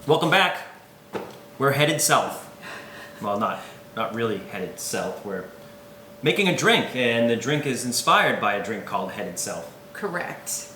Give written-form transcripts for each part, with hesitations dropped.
Welcome back. We're headed south. Well, not really headed south. We're making a drink, and the drink is inspired by a drink called Headed South. Correct.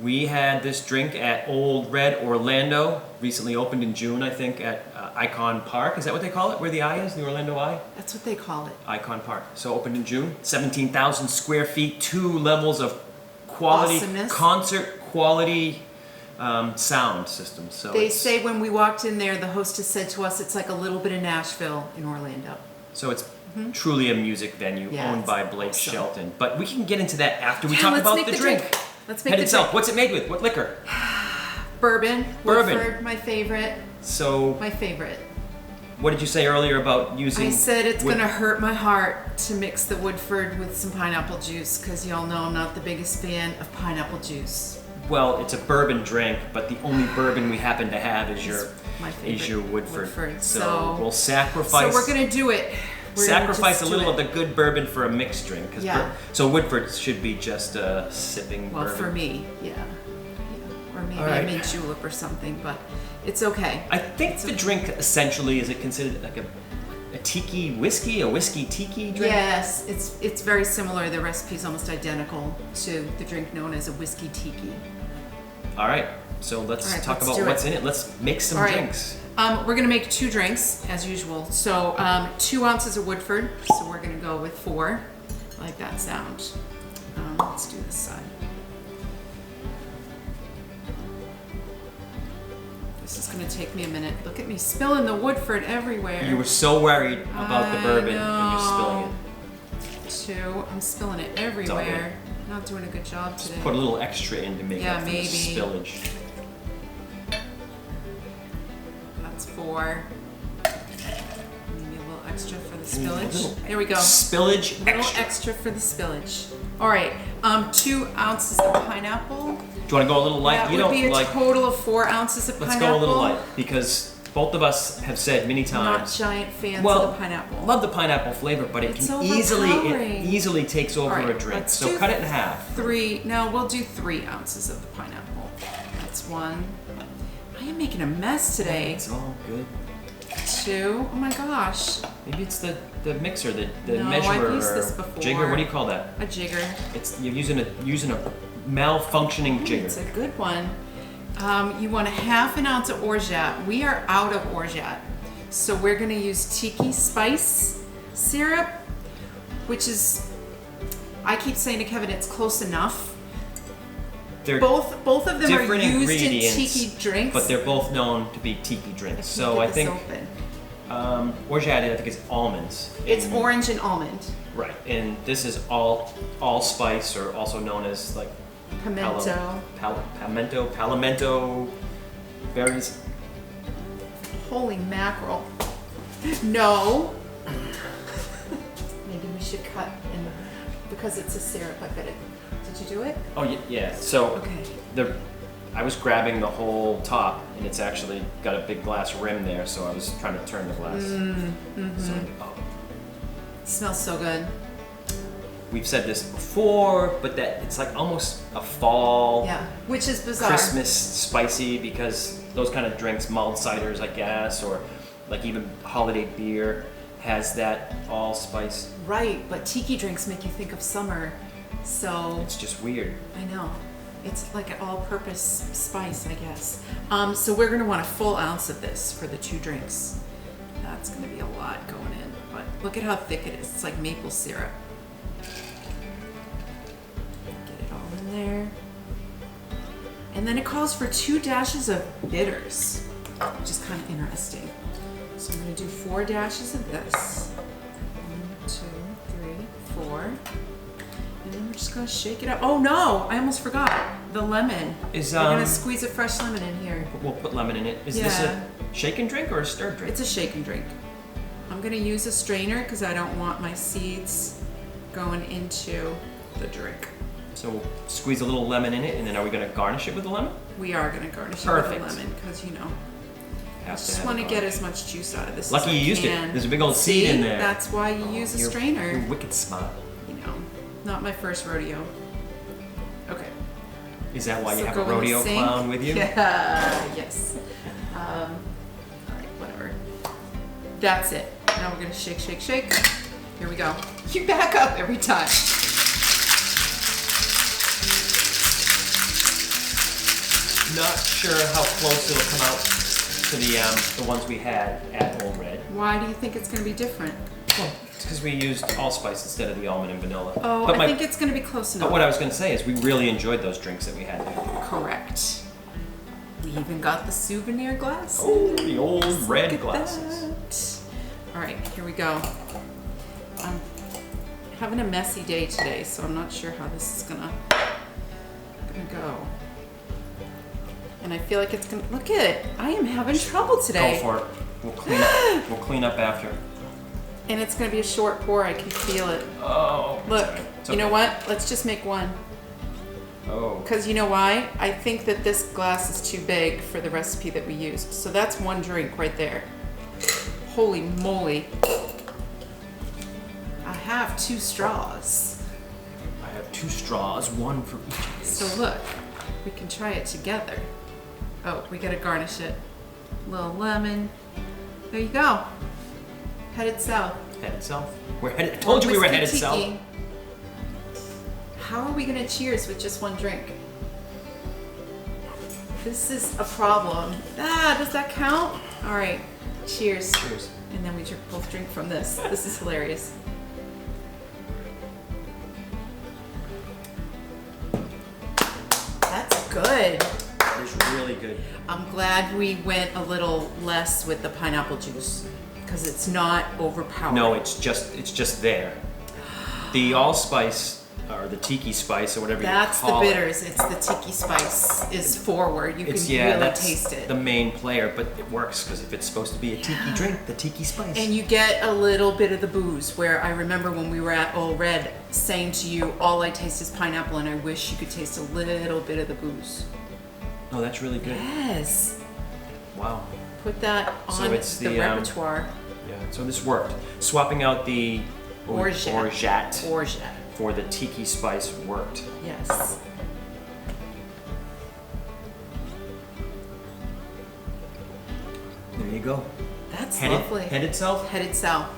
We had this drink at Ole Red, Orlando. Recently opened in June, I think, at Icon Park. Is that what they call it? Where the eye is? The Orlando Eye? That's what they call it. Icon Park. So opened in June. 17,000 square feet, 2 levels of quality, Awesomeness. concert quality sound system. So They say when we walked in there, the hostess said to us, it's like a little bit of Nashville in Orlando. So it's truly a music venue owned by Blake awesome. Shelton. But we can get into that after we Yeah, talk let's about make the the drink. drink. Let's make Headed the south. drink. What's it made with? What liquor? Bourbon. Bourbon. Woodford, my favorite. So My favorite. what did you say earlier about using? I said it's wood- going to hurt my heart to mix the Woodford with some pineapple juice because y'all know I'm not the biggest fan of pineapple juice. Well, it's a bourbon drink, but the only bourbon we happen to have is my favorite, your Woodford. Woodford. So So- we'll sacrifice. So we're going to do it. We're gonna sacrifice a just do little of it. the good bourbon for a mixed drink. Yeah. So Woodford should be just a sipping Well, bourbon. for me, yeah. Or maybe All right. I made julep or something, but it's okay. I think the drink essentially is it considered like a tiki whiskey, a whiskey tiki drink? Yes, it's very similar. The recipe is almost identical to the drink known as a whiskey tiki. All right. So let's All right, talk let's about do what's it. in it. Let's make some All right. drinks. We're gonna make 2 drinks as usual. So 2 ounces of Woodford. So we're gonna go with 4. I like that sound. Let's do this side. This is gonna take me a minute. Look at me spilling the Woodford everywhere. You were so worried about the I bourbon and you're spilling know. it. 2. I'm spilling it everywhere. Not doing a good job today. Put a little extra in to make Yeah, up for the maybe. spillage. That's 4. Maybe a little extra for the spillage. little There we go. Spillage A little extra. extra for the spillage. All right. 2 ounces of pineapple. Do you want to go a little light? That You would don't be a like. total of 4 ounces of Let's pineapple. go a little light because both of us have said many Not times. giant fans Well, of the pineapple. love the pineapple flavor, but it It's can easily overpowering. easily takes over All right, a drink. let's So do cut it in half. 3. No, we'll do 3 ounces of the pineapple. That's 1. I am making a mess today. It's all good. 2. Oh my gosh. Maybe it's the mixer, the No, measurer, I've used this or before. jigger. What do you call that? A jigger. It's you're using a malfunctioning jigger. It's a good one. You want a 1/2 ounce of orgeat. We are out of orgeat. So we're going to use tiki spice syrup, which is, I keep saying to Kevin, it's close enough. They're Both of them are different used in ingredients, tiki drinks. but they're both known to be tiki drinks. So I Get this think open. orgeat, I think, is almonds. It's And- orange and almond. Right, and this is allspice, or also known as like Pimento. palamento berries. Holy mackerel. No. Maybe we should cut in because it's a syrup. I bet it. Did you do it? Oh yeah. So Okay. I was grabbing the whole top, and it's actually got a big glass rim there. So I was trying to turn the glass. So, It smells so good. we've said this before, but that it's like almost a fall, Yeah, which is bizarre. Christmas spicy, because those kind of drinks, mulled ciders, I guess, or like even holiday beer has that allspice. Right, but tiki drinks make you think of summer. So It's just weird. I know. It's like an all-purpose spice, I guess. So we're gonna want a full ounce of this for the 2 drinks. That's gonna be a lot going in, but look at how thick it is. It's like maple syrup. Get it all in there. And then it calls for 2 dashes of bitters, which is kind of interesting. So I'm gonna do 4 dashes of this. 1, 2, 3, 4. And then we're just gonna shake it up. Oh no, I almost forgot. The lemon. Is, We're gonna squeeze a fresh lemon in here. We'll put lemon in it. Is this Yeah. a shaken drink or a stirred drink? It's a shake and drink. I'm gonna use a strainer because I don't want my seeds going into the drink. So we'll squeeze a little lemon in it, and then are we going to garnish it with the lemon? We are gonna garnish it Perfect. with a lemon because I Have just have want to a get garnish. as much juice out of this. Lucky as I you used can. it. There's a big old See? seed in there. That's why you use a You're strainer. wicked smart. You know, not my first rodeo. Okay. Is that why you So have go a in the rodeo sink. clown with you? Yeah. Yes. That's it. Now we're gonna shake, shake, shake. Here we go. You back up every time. Not sure how close it'll come out to the ones we had at Ole Red. Why do you think it's gonna be different? Well, it's because we used allspice instead of the almond and vanilla. Oh, but I think it's gonna be close enough. But what I was going to say is we really enjoyed those drinks that we had there. Correct. We even got the souvenir glasses. Oh, the Ole Red Look at glasses. that. All right, here we go. I'm having a messy day today, so I'm not sure how this is gonna go. And I feel like it's gonna, look at it. I am having trouble today. Go for it. We'll clean up after. And it's gonna be a short pour, I can feel it. Oh. Look, it's you know okay. what? Let's just make one. Oh. Because you know why? I think that this glass is too big for the recipe that we used. So that's one drink right there. Holy moly. I have 2 straws. I have 2 straws, one for each of these. So look, we can try it together. Oh, we gotta garnish it. Little lemon. There you go. Headed south. Headed south. We're headed. I told you we were Whiskey headed tiki. south. How are we gonna cheers with just one drink? This is a problem. Ah, does that count? All right, cheers. Cheers. And then we both drink from this. This is hilarious. That's good. It's really good. I'm glad we went a little less with the pineapple juice because it's not overpowering. No, it's just there. The allspice or the tiki spice or whatever That's you call the it. bitters. It's the tiki spice is forward. You It's can yeah, really that's taste it. the main player, but it works because if it's supposed to be a tiki drink, the tiki spice. And you get a little bit of the booze, where I remember when we were at Ole Red saying to you, all I taste is pineapple, and I wish you could taste a little bit of the booze. Oh, that's really good. Yes. Wow. Put that So on it's the the, repertoire. Yeah. So this worked. Swapping out the Orgeat. for the tiki spice worked. Yes. There you go. That's lovely. Headed south. Headed south.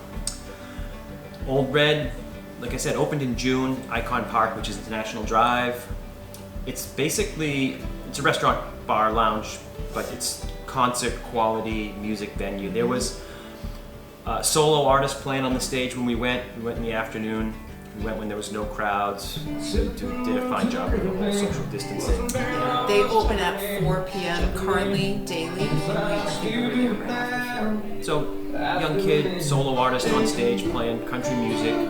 Ole Red, like I said, opened in June. Icon Park, which is International Drive. It's basically, it's a restaurant, bar, lounge, but it's concert quality music venue. There was a solo artist playing on the stage when we went. We went in the afternoon. We went when there was no crowds. So did a fine job with the whole social distancing. They open at 4 p.m. currently daily. I think we were there right after 4. So, young kid, solo artist on stage playing country music. It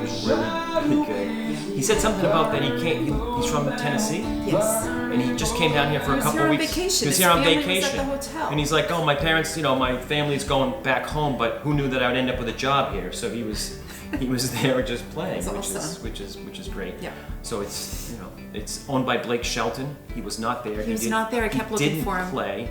was really good. He said something about that he's from Tennessee. Yes. And he just came down here for a couple here on weeks. vacation. He was His here on family was vacation. at the hotel. And he's like, oh, my parents, my family's going back home, but who knew that I would end up with a job here? So he was there just playing, That's which is great. Yeah. So it's it's owned by Blake Shelton. He was not there. He was not there. I kept looking for him. Didn't play.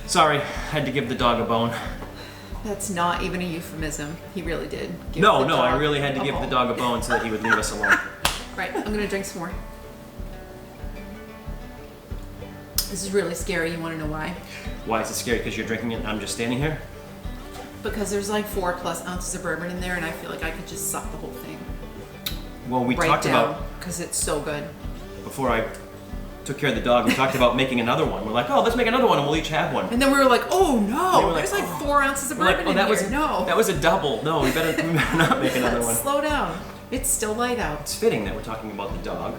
Sorry, had to give the dog a bone. That's not even a euphemism. He really did. Give No, the I dog really had to give the bone. dog a bone so that he would leave us alone. Right, I'm gonna drink some more. This is really scary. You want to know why? Why is it scary? Because you're drinking it and I'm just standing here? Because there's like 4+ ounces of bourbon in there, and I feel like I could just suck the whole thing Well, we right talked down about, because it's so good. before I took care of the dog, we talked about making another one. We're like, oh, let's make another one and we'll each have one. And then we were like, oh no, They were like, there's like oh. 4 ounces of We're like, bourbon oh, in that here. was No, that was a double. No, we better not make another one. slow down. It's still light out. It's fitting that we're talking about the dog.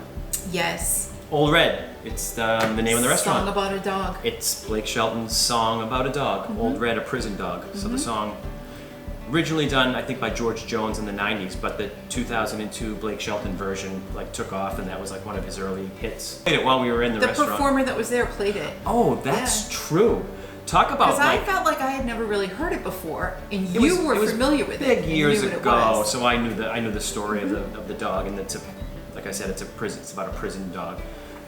Yes. Ole Red. It's the name of the restaurant. Song about a dog. It's Blake Shelton's song about a dog. Ole Red, a prison dog. So the song, originally done, I think, by George Jones in the 90s, but the 2002 Blake Shelton version took off, and that was like one of his early hits. Played it while we were in the The restaurant. performer that was there played it. Oh, that's true. Talk about Because I felt like I had never really heard it before, and you were familiar with it. big and years knew what it ago, was. so I knew the story of the dog, and like I said, it's about a prison dog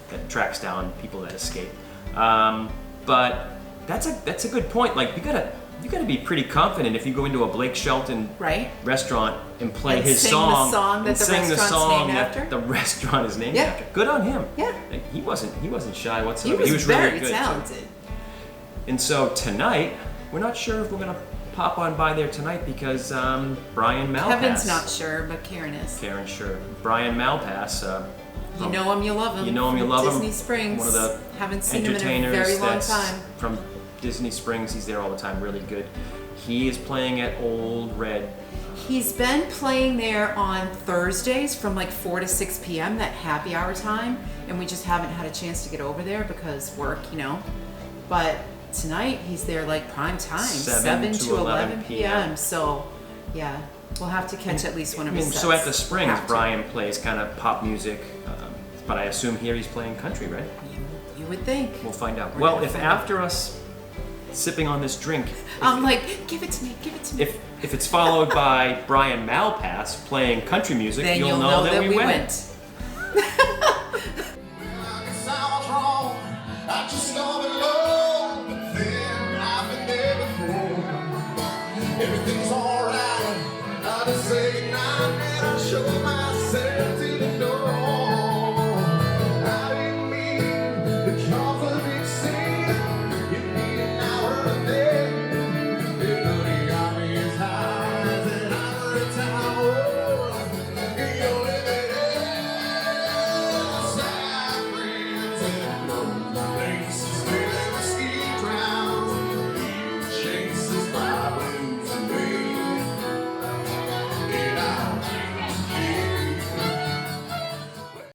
that tracks down people that escape. But that's a good point. Like we gotta you got to be pretty confident if you go into a Blake Shelton Right? restaurant and play And his sing song, the song that and the sing the restaurant's song named that after? the restaurant is named Yeah. after. Good on him. Yeah. And he wasn't shy He whatsoever. was really very good. talented. And so tonight, we're not sure if we're gonna pop on by there tonight because Brian Malpass. Kevin's not sure, but Karen is. Karen, sure. Brian Malpass. You know him, you love him. You know him, you from love him. Disney Springs. One of the Haven't seen him in a entertainers very long that's time. from Disney Springs. He's there all the time. Really good. He is playing at Ole Red. He's been playing there on Thursdays from like 4 to 6 p.m., that happy hour time, and we just haven't had a chance to get over there because work, you know. But tonight he's there like prime time, 7 to 11 p.m. So, yeah, we'll have to catch at least one of his sets. So at the Springs, Have to. Brian plays kind of pop music, but I assume here he's playing country, right? You would think. We'll find out. We're Well, gonna if find out. after us sipping on this drink, I'm like, give it to me, give it to me. if it's followed by Brian Malpass playing country music, Then you'll know that we went. I just know the love, but then I've been there before. Everything's alright. I just say goodnight and I show myself to